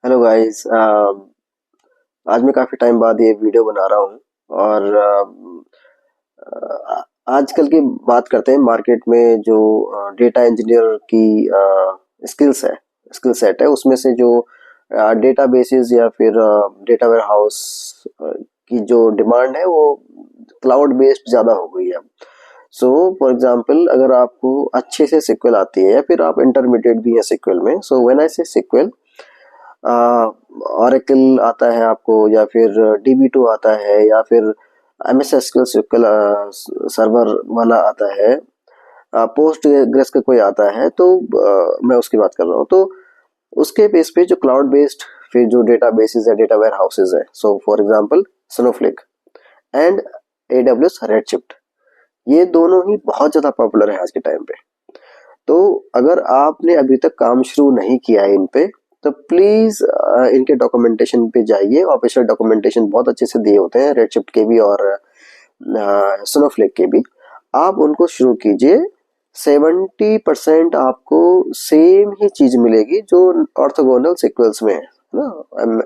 Hello guys. आज मैं काफ़ी टाइम बाद ये वीडियो बना रहा हूँ और आजकल की बात करते हैं मार्केट में जो डेटा इंजीनियर की स्किल्स है स्किल सेट है उसमें से जो डेटा बेसिस या फिर डेटा वेयर हाउस की जो डिमांड है वो क्लाउड बेस्ड ज़्यादा हो गई है। सो फॉर एग्जांपल अगर आपको अच्छे से सिक्वल आती है या फिर आप इंटरमीडिएट भी है सिक्वल में, सो व्हेन आई से सिक्वल ऑरेकल आता है आपको या फिर DB2 आता है या फिर MS SQL सर्वर वाला आता है, पोस्ट ग्रेस का कोई आता है तो मैं उसकी बात कर रहा हूँ। तो उसके बेस पे जो क्लाउड बेस्ड फिर जो डेटा बेसिस है डेटा वेयर हाउसेज है, so for example Snowflake and AWS redshift, ये दोनों ही बहुत ज़्यादा पॉपुलर है आज के टाइम पे। तो अगर आपने अभी तक काम शुरू नहीं किया है इन पे तो प्लीज इनके डॉक्यूमेंटेशन पे जाइए। ऑफिशियल डॉक्यूमेंटेशन बहुत अच्छे से दिए होते हैं रेडशिफ्ट के भी और स्नोफ्लेक के भी। आप उनको शुरू कीजिए। 70% आपको सेम ही चीज मिलेगी जो ऑर्थोगोनल सिक्वल्स में है ना,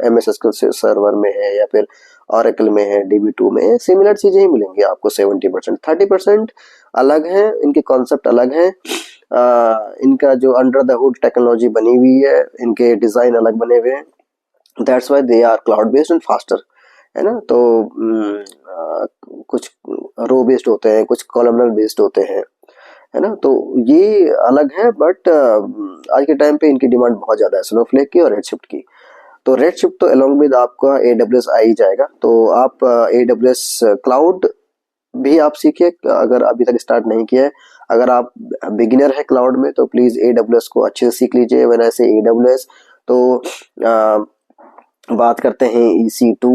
MS SQL सर्वर में है या फिर ऑरेकल में है, DB2 में है, सिमिलर चीजें ही मिलेंगी आपको। 70% 30% अलग है, इनके कॉन्सेप्ट अलग हैं। इनका जो अंडर द हुड टेक्नोलॉजी बनी हुई है, इनके डिजाइन अलग बने हुए हैं। That's why they are cloud based and faster, है ना। तो कुछ रो बेस्ड होते हैं, कुछ कॉलमनर बेस्ड होते हैं, है ना। तो ये अलग है बट आज के टाइम पे इनकी डिमांड बहुत ज्यादा है स्नोफ्लेक की और रेडशिफ्ट की। तो रेडशिफ्ट तो अलोंग विद आपका AWS आ ही जाएगा। तो आप AWS क्लाउड भी आप सीखिए अगर अभी तक स्टार्ट नहीं किया है। अगर आप बिगिनर है क्लाउड में तो प्लीज AWS को अच्छे से सीख लीजिए। व्हेन आई से AWS तो बात करते हैं EC2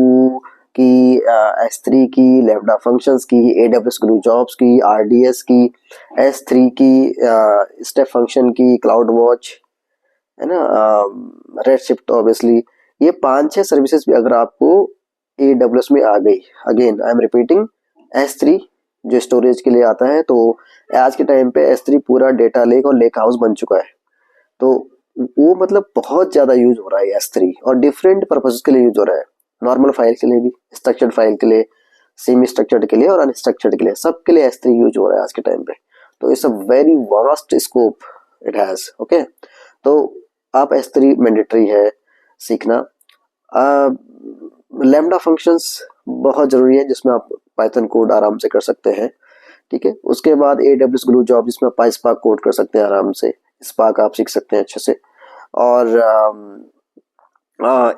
की, S3 की, लेमडा फंक्शंस की, AWS ग्लू जॉब्स की, RDS की, S3 की, स्टेप फंक्शन की, क्लाउड वॉच, है ना, रेडशिफ्ट ऑब्वियसली। ये 5-6 सर्विसेज भी अगर आपको AWS में आ गई, again I am repeating, S3 जो स्टोरेज के लिए आता है, तो आज के टाइम पे S3 पूरा डेटा लेक और लेक हाउस बन चुका है। तो वो मतलब बहुत ज्यादा यूज हो रहा है S3 और डिफरेंट पर्पसेस के लिए यूज हो रहा है। नॉर्मल फाइल के लिए भी, स्ट्रक्चर्ड फाइल के लिए, सेमी स्ट्रक्चर्ड के लिए और अनस्ट्रक्चर्ड के लिए, सबके लिए S3 यूज हो रहा है आज के टाइम पे। तो it's a very vast scope it has. Okay, तो आप S3 मैंडेटरी है सीखना। लैम्डा फंक्शंस बहुत जरूरी है जिसमें आप पाइथन कोड आराम से कर सकते हैं। ठीक है, उसके बाद AWS ग्लू जॉब जिसमें आप पाइस्पार्क कोड कर सकते हैं आराम से, स्पार्क आप सीख सकते हैं अच्छे से। और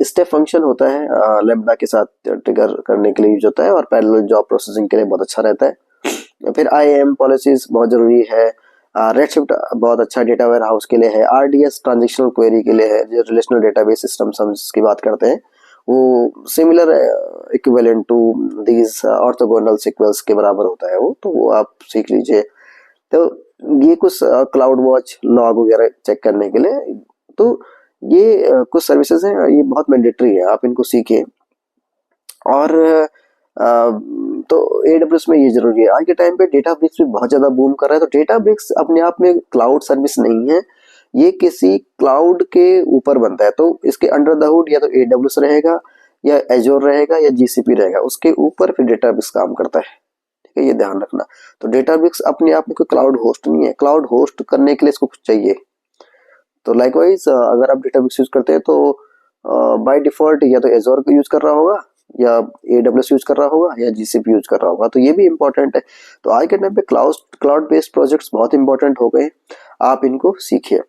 स्टेप फंक्शन होता है लैम्डा के साथ ट्रिगर करने के लिए यूज होता है और पैरेलल जॉब प्रोसेसिंग के लिए बहुत अच्छा रहता है। फिर IAM पॉलिसीज बहुत जरूरी है। रेडशिफ्ट बहुत अच्छा डेटा वेयर हाउस के लिए है। RDS ट्रांजेक्शनल क्वेरी के लिए है, जो रिलेशनल डेटाबेस सिस्टम्स हम जिसकी बात करते हैं वो similar equivalent to these orthogonal circles के बराबर होता है वो, तो वो आप सीख लीजिए। तो ये कुछ क्लाउड वॉच लॉग वगैरह चेक करने के लिए, तो ये कुछ सर्विसेज हैं, ये बहुत मैंडेटरी है, आप इनको सीखिए। और तो AWS में ये जरूरी है। आज के टाइम पे डेटाब्रिक्स भी बहुत ज्यादा बूम कर रहा है। तो डेटाब्रिक्स अपने आप में क्लाउड सर्विस नहीं है, ये किसी क्लाउड के ऊपर बनता है। तो इसके अंडर द हुड या तो AWS रहेगा या एजोर रहेगा या GCP रहेगा, उसके ऊपर फिर डेटाब्रिक्स काम करता है। ठीक है, ये ध्यान रखना। तो डेटाब्रिक्स अपने आप में कोई क्लाउड होस्ट नहीं है, क्लाउड होस्ट करने के लिए इसको कुछ चाहिए। तो लाइकवाइज अगर आप डेटाबेस यूज करते हैं तो बाय डिफॉल्ट या तो एजोर का यूज कर रहा होगा या AWS यूज कर रहा होगा या GCP यूज कर रहा होगा, तो ये भी इंपॉर्टेंट है। तो आज के टाइम पे क्लाउड बेस्ड प्रोजेक्ट्स बहुत इंपॉर्टेंट हो गए, आप इनको सीखिए।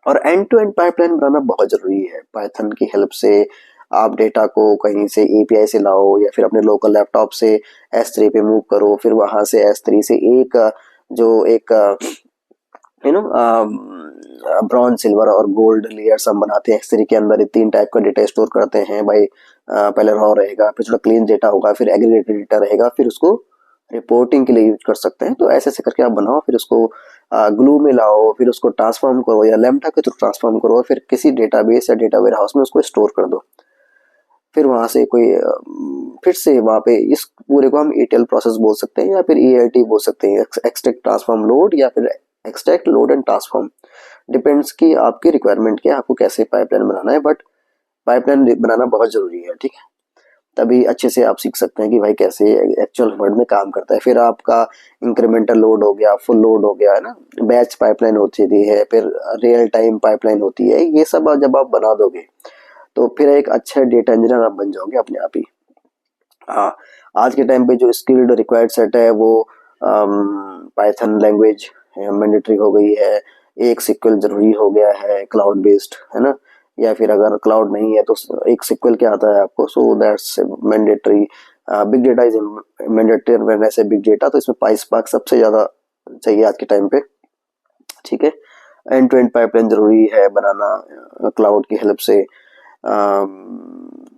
और एंड टू एंड पाइपलाइन बनाना बहुत जरूरी है। पाइथन की हेल्प से आप डेटा को कहीं से API से लाओ या फिर अपने लोकल लैपटॉप से S3 पे मूव करो, फिर वहां से S3 से एक जो एक यू नो ब्रॉन्ज, सिल्वर और गोल्ड लेयर्स हम बनाते हैं S3 के अंदर। 3 टाइप का डेटा स्टोर करते हैं भाई। पहले रॉ रहेगा, फिर थोड़ा क्लीन डेटा होगा, फिर एग्रीगेटेड डेटा रहेगा, फिर उसको रिपोर्टिंग के लिए यूज कर सकते हैं। तो ऐसे ऐसे करके आप बनाओ, फिर उसको ग्लू में लाओ, फिर उसको ट्रांसफॉर्म करो या लैम्डा के थ्रू ट्रांसफॉर्म करो, फिर किसी डेटाबेस या डेटा वेयर हाउस में उसको स्टोर कर दो। फिर वहां से कोई फिर से वहां पे इस पूरे को हम ETL प्रोसेस बोल सकते हैं या फिर ELT बोल सकते हैं, एक्सट्रैक्ट ट्रांसफॉर्म लोड या फिर extract load and transform. Depends कि आपकी रिक्वायरमेंट क्या है, आपको कैसे पाइपलाइन बनाना है। बट पाइपलाइन बनाना बहुत जरूरी है, ठीक है। तभी अच्छे से आप सीख सकते हैं कि भाई कैसे एक्चुअल वर्ड में काम करता है। फिर आपका इंक्रीमेंटल लोड हो गया, फुल लोड हो गया, है ना, बैच पाइपलाइन होती है, फिर रियल टाइम पाइपलाइन होती है। ये सब जब आप बना दोगे तो फिर एक अच्छा डेटा इंजीनियर आप बन जाओगे अपने आप ही। हाँ, आज के टाइम पे जो स्किल्ड रिक्वायर्ड सेट है वो पाइथन लैंग्वेज मैंडेटरी हो गई है, एक सिक्वल जरूरी हो गया है क्लाउड बेस्ड, है ना, या फिर अगर क्लाउड नहीं है तो एक सिक्वल क्या आता है आपको, so that's mandatory. Big data is mandatory, वैसे बिग डेटा तो इसमें पाइस्पार्क सबसे ज्यादा चाहिए आज के टाइम पे, ठीक है। एंड टू एंड पाइपलाइन जरूरी है बनाना क्लाउड की हेल्प से।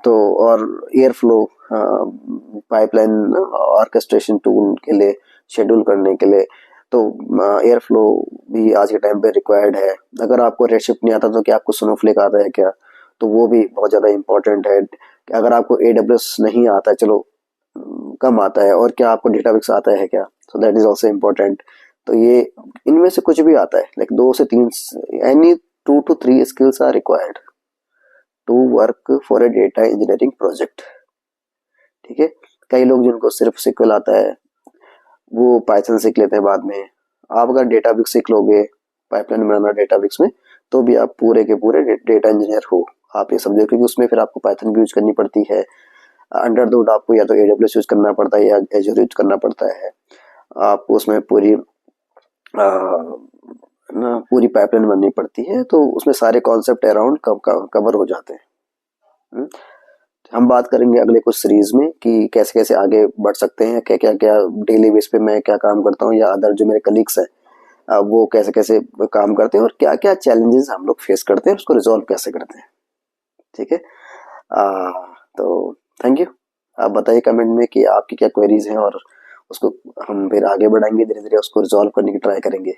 तो और air flow pipeline orchestration tool के लिए, शेड्यूल करने के लिए, तो एयर फ्लो भी आज के टाइम पे रिक्वायर्ड है। अगर आपको रेडशिफ्ट नहीं आता तो क्या आपको स्नोफ्लेक आता है क्या, तो वो भी बहुत ज़्यादा इंपॉर्टेंट है। अगर आपको एडब्ल्यूएस नहीं आता है, चलो कम आता है, और क्या आपको डेटाबेस आता है क्या, so that is also important. तो ये इनमें से कुछ भी आता है, लाइक 2 से 3, any 2 to 3 skills are required to work for a data engineering project, ठीक है। कई लोग जिनको सिर्फ सिक्वल आता है वो पाइथन सीख लेते हैं बाद में। आप अगर डेटाबेस सीख लोगे, पाइपलाइन बनाना डेटाबेस में, तो भी आप पूरे के पूरे डेटा इंजीनियर हो, आप ये समझो। क्योंकि उसमें फिर आपको पाइथन भी यूज करनी पड़ती है, अंडर द हुड आपको या तो एडब्ल्यूएस यूज करना पड़ता है या एजूर यूज करना पड़ता है। आपको उसमें पूरी ना पूरी पाइपलाइन बननी पड़ती है, तो उसमें सारे कॉन्सेप्ट अराउंड कवर हो जाते हैं। हम्म। हम बात करेंगे अगले कुछ सीरीज में कि कैसे कैसे आगे बढ़ सकते हैं, क्या क्या क्या डेली बेस पे मैं क्या काम करता हूँ, या अदर जो मेरे कलीग्स हैं वो कैसे कैसे काम करते हैं, और क्या क्या चैलेंजेस हम लोग फेस करते हैं, उसको रिजॉल्व कैसे करते हैं, ठीक है। तो थैंक यू। आप बताइए कमेंट में कि आपकी क्या क्वेरीज हैं, और उसको हम फिर आगे बढ़ाएंगे, धीरे धीरे उसको रिजॉल्व करने की ट्राई करेंगे।